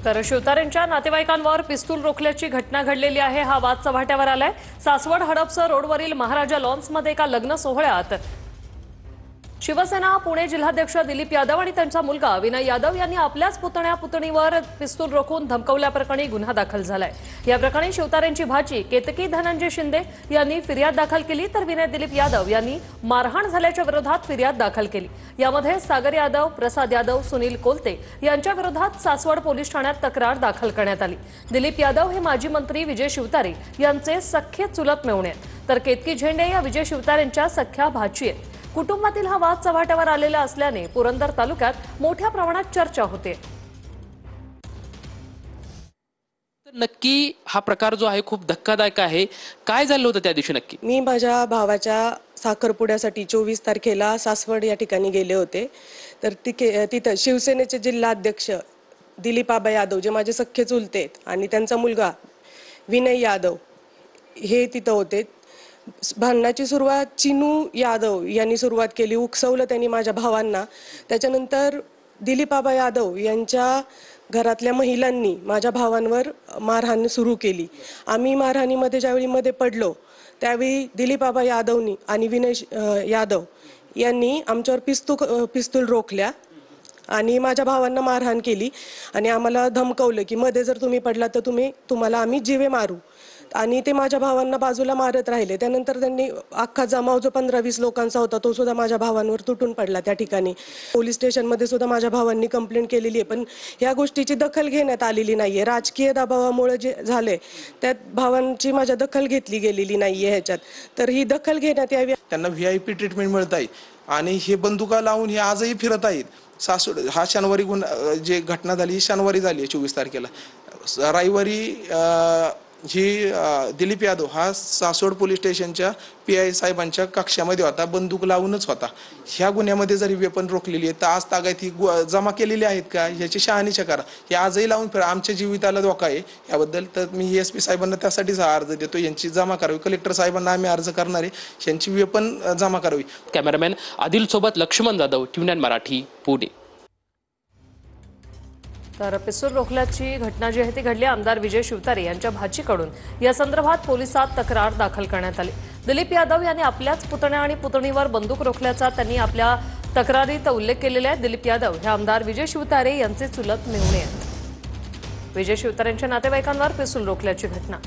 तर शिवतारेंच्या नातेवाईकांवर पिस्तूल रोखल्याची घटना घडलेली आहे। हा वाद चव्हाट्यावर आलाय। सासवड हडपसर रोडवरील महाराजा लॉन्समध्ये एका लग्न सोहळ्यात शिवसेना पुणे जिल्हाध्यक्ष दिलीप यादव आणि त्यांचा मुलगा विनय यादव यांनी आपल्याच पुतण्या-पुतणीवर पिस्तूल रोखून धमकावल्याप्रकरणी गुन्हा दाखल झालाय। या प्रकरणी शिवतारेंची भाची केतकी धनंजय शिंदे यांनी फिर्याद दाखल केली, तर विनय दिलीप यादव यांनी मारहाण झाल्याच्या विरोधात फिर्याद दाखल केली। यामध्ये सागर यादव, प्रसाद यादव, सुनील कोलते यांच्या विरोधात सासवड पोलीस ठाण्यात तक्रार दाखल करण्यात आली। दिलीप यादव हे माजी मंत्री विजय शिवतारे यांचे सख्खे चुलत मेहुणे आहेत, तर केतकी झेंडे या विजय शिवतारेंच्या सख्ख्या भाची आहेत। कुटुंबातील हा वाद चव्हाट्यावर आलेला असल्याने पुरंदर तालुक्यात मोठ्या प्रमाणात चर्चा होते। नक्की हा प्रकार जो आहे खूप धक्कादायक आहे। काय झालं होतं त्या दिवशी नक्की? मी माझ्या भावाच्या साखरपुड्यासाठी 24 तारखेला सासवड या ठिकाणी गेले होते। तर तिथं शिवसेनेचे जिल्हाध्यक्ष दिलीप आबा यादव जे माझे सख्खे चुलते आहेत आणि त्यांचा मुलगा विनय यादव हे तिथं होते। भांडणाची सुरुवात चिनू यादव यांनी सुरुवात केली, उकसवलं त्यांनी माझ्या भावांना। त्याच्यानंतर दिलीप आबा यादव यांच्या घरातल्या महिलांनी माझ्या भावांवर मारहाण सुरू केली। आम्ही मारहाणीमध्ये ज्यावेळी मध्ये पडलो त्यावेळी दिलीप आबा यादवनी आणि विनय यादव यांनी आमच्यावर पिस्तूल रोखल्या आणि माझ्या भावांना मारहाण केली आणि आम्हाला धमकवलं की मध्ये जर तुम्ही पडला तर तुम्हाला आम्ही जीवे मारू। आणि ते माझ्या भावांना बाजूला मारत राहिले। त्यानंतर त्यांनी अख्खा जमाव जो 15-20 लोकांचा होता तो सुद्धा माझ्या भावांवर तुटून पडला। त्या ठिकाणी पोलीस स्टेशनमध्ये सुद्धा माझ्या भावांनी कंप्लेंट केलेली आहे, पण या गोष्टीची दखल घेण्यात आलेली नाहीये। राजकीय दबावामुळे जे झाले त्यात भावांची माझ्या दखल घेतली गेलेली नाहीये ह्याच्यात, तर ही दखल घेण्यात यावी। त्यांना VIP ट्रीटमेंट मिळत आहे आणि हे बंदुका लावून हे आजही फिरत आहेत। सासवड हा शनिवारी जे घटना झाली ही शनिवारी झाली 24 तारखेला। रविवारी दिलीप यादव हा सासवड पोलीस स्टेशनच्या PI साहेबांच्या कक्षामध्ये होता, बंदूक लावूनच होता। ह्या गुन्ह्यामध्ये जरी वेपन रोखलेली आहे तर आज तागायत ही जमा केलेली आहेत का याची शहानिशा करा। हे आजही लावून फिरा, आमच्या जीविताला धोका आहे याबद्दल। तर मी SP साहेबांना त्यासाठीच हा अर्ज देतो, यांची जमा करावी। कलेक्टर साहेबांना आम्ही अर्ज करणार आहे, यांची वेपन जमा करावी। कॅमेरामॅन आदिल सोबत लक्ष्मण जाधव, TVNine मराठी, पुणे। तर पिस्तूल रोखल्याची घटना जी आहे ती घडली। आमदार विजय शिवतारे यांच्या भाचीकडून या संदर्भात पोलिसात तक्रार दाखल करण्यात आली। दिलीप यादव यांनी आपल्याच पुतण्या आणि पुतणीवर बंदूक रोखल्याचा त्यांनी आपल्या तक्रारीत उल्लेख केलेला आहे। दिलीप यादव हे आमदार विजय शिवतारे यांचे चुलत मेहुणे आहेत। विजय शिवतारेंच्या नातेवाईकांवर पिस्तूल रोखल्याची घटना